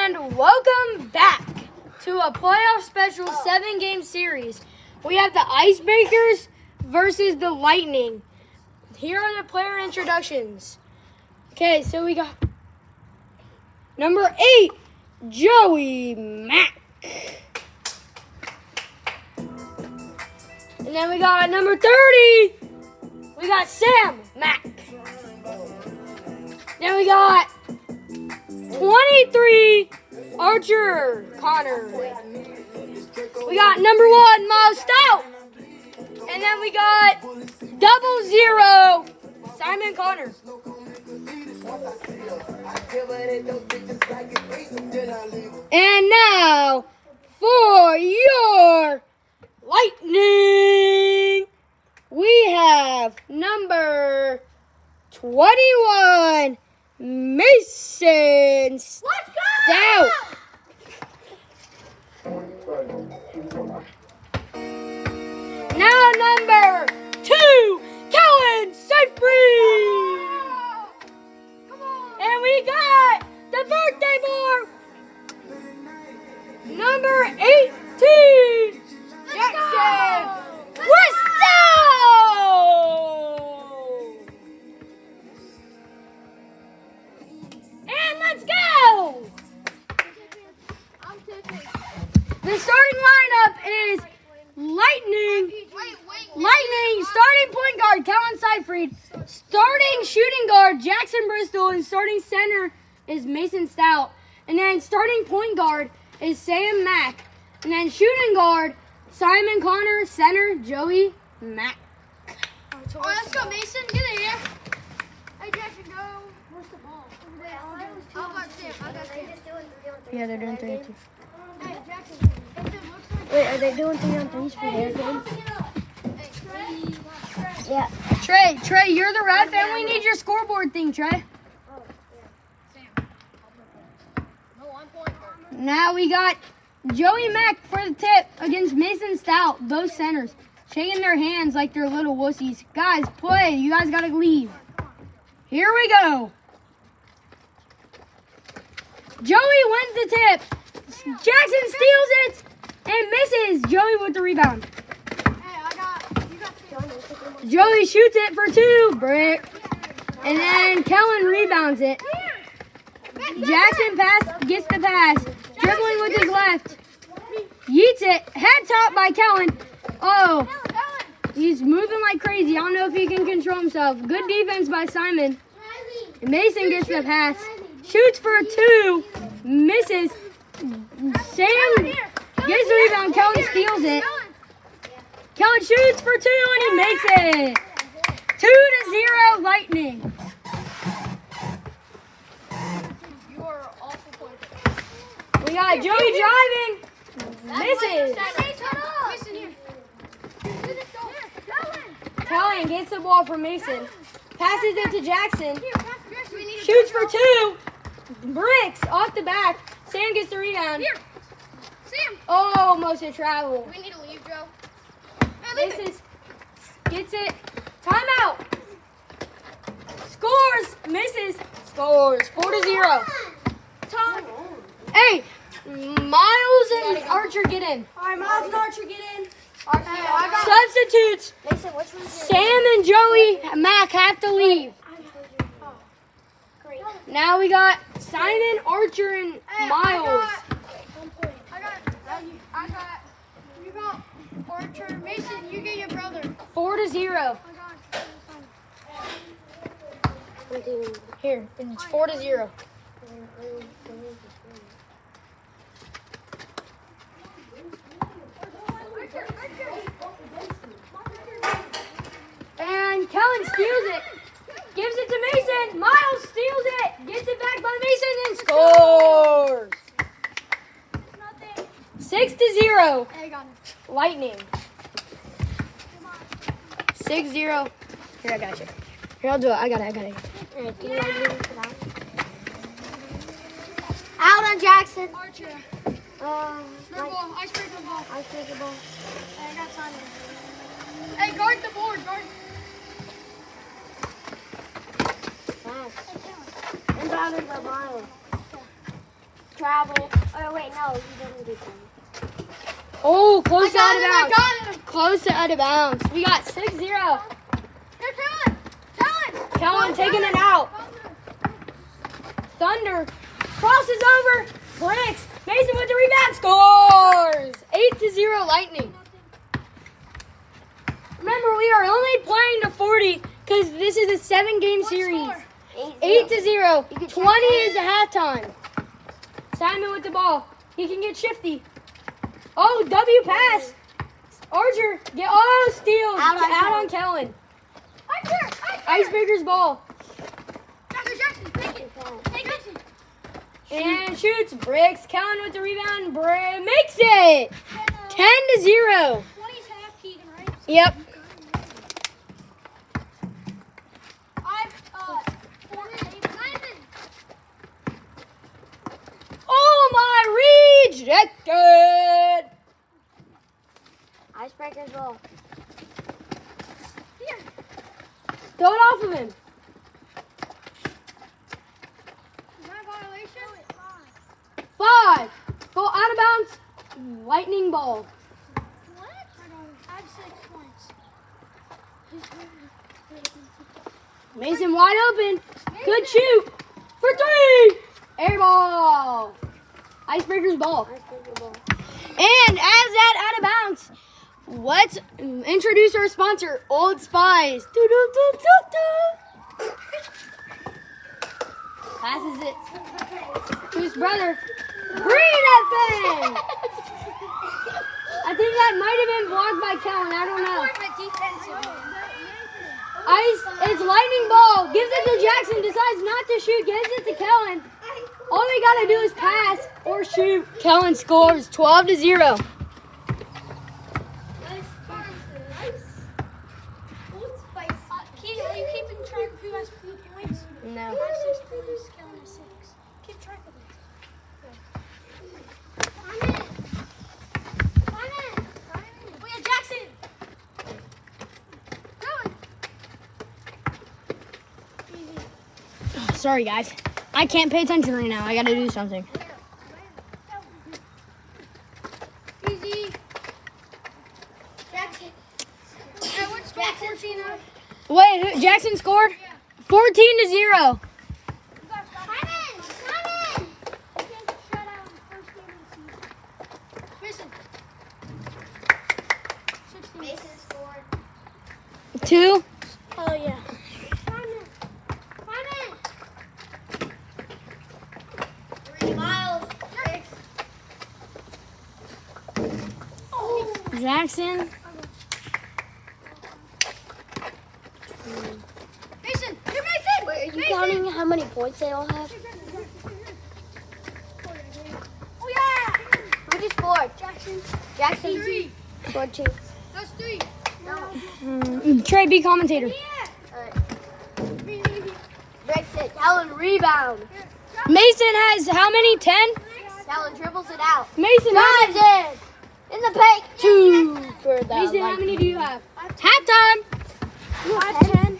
And welcome back to a playoff special 7-game series. We have the Icebreakers versus the Lightning. Here are the player introductions. Okay, so we got number 8, Joey Mack. And then we got number 30, we got Sam Mack. Then we got 23, Archer Connor. We got number 1, Miles Stout. And then we got 00, Simon Connor. And now for your Lightning, we have number 21, Mason Stout. Now number 2, Kellen Seyfried. And we got the birthday boy, number 18, Jackson Bristow. And let's go. The starting lineup is Lightning, starting point guard, Kellen Seyfried, starting shooting guard, Jackson Bristol, and starting center is Mason Stout. And then starting point guard is Sam Mack. And then shooting guard, Simon Connor, center, Joey Mack. All right, let's go, Mason. Get in here. Hey, Jackson, go. Where's the ball? I'll got Sam. Yeah, they're doing 3 on 2. Hey, Jackson. Wait, are they doing 3 on 3s for their game? Yeah. Trey, you're the ref, and we need your scoreboard thing, Trey. Now we got Joey Mack for the tip against Mason Stout, both centers, shaking their hands like they're little wussies. Guys, play. You guys got to leave. Here we go. Joey wins the tip. Jackson steals it and misses. Joey with the rebound. Joey shoots it for 2, brick. And then Kellen rebounds it. Jackson gets the pass, dribbling with his left. Yeets it, head top by Kellen. Oh, he's moving like crazy. I don't know if he can control himself. Good defense by Simon. Mason gets the pass, shoots for 2, misses. Sam gets the rebound, Kellen steals it. Kellen shoots for 2 and he makes it. 2-0 Lightning. We got Joey driving. Misses. Kellen gets the ball from Mason. Passes it to Jackson. Shoots for 2. Bricks off the back. Sam gets the rebound. Oh, almost a travel. We need to leave, Joe. Mason gets it. Timeout. Scores. Misses. Scores. 4-0. Tom. Hey, Miles and Archer get in. All right, Miles and Archer get in. Substitutes. Mason, which one's Sam and Joey Mack have to leave. Now we got Simon, Archer, and Miles. You got Archer. Mason, you get your brother. 4-0. Here, it's 4-0. And Kellen steals it. Gives it to Mason. Miles steals it. Gets it back by Mason and scores. 6-0. Lightning. 6-0. Here, I got you. Here, I'll do it. I got it. All right, can you out on Jackson. Archer. Icebreaker ball. Hey, I got Simon. Hey, guard the board. Inbounded by Miles. travel. Oh, wait, no, he doesn't do travel. Oh, close to out of I bounds. got him. Close to out of bounds. We got 6-0. Here, Kellen. Kellen taking it out. Thunder crosses over. Bricks. Mason with the rebound. Scores. 8-0 Lightning. Remember, we are only playing to 40 because this is a 7-game series. 8-0. 20 is the halftime. Simon with the ball. He can get shifty. Oh, W pass. Archer. Steals. Out on Kellen. Icebreaker's ball. Jackson, take it. And shoots. Bricks. Kellen with the rebound. Makes it. 10-0. 20's half, Keegan, right? Yep. Oh, my rejected. Icebreaker's ball. Throw it off of him. Is that a violation? 5. Go out of bounds. Lightning ball. What? I have 6 points. Mason wide open. Good shoot. For 3. Air ball. Icebreaker's ball. And as that out of bounds, let's introduce our sponsor, Old Spice. Doo-doo-doo-doo-doo. Passes it to his brother. Green that thing! I think that might have been blocked by Kellen. I don't know. It's lightning ball. Gives it to Jackson. Decides not to shoot. Gives it to Kellen. All they got to do is pass or shoot. Kellen scores 12-0. Are you keeping track of who has few points? No. I have 6 points. Kellen has 6. Keep track of it. We got Jackson. Sorry, guys. I can't pay attention right now. I got to do something. Easy. Jackson. What's score? 14-0. Wait, Jackson scored? 14-0. Mason scored. 2. Oh, yeah. Jackson. Mason! You're Mason! Wait, are you counting how many points they all have? Oh, yeah! Who just scored? Jackson. Jackson 3. scored 2. That's 3. Trey, be commentator. Breaks it. Kellen rebound. Mason has how many? 10? Kellen dribbles it out. Mason, how Drives many? it. In the paint. 2 for the Mason, how Lightning. many do you have? Halftime. You have 10.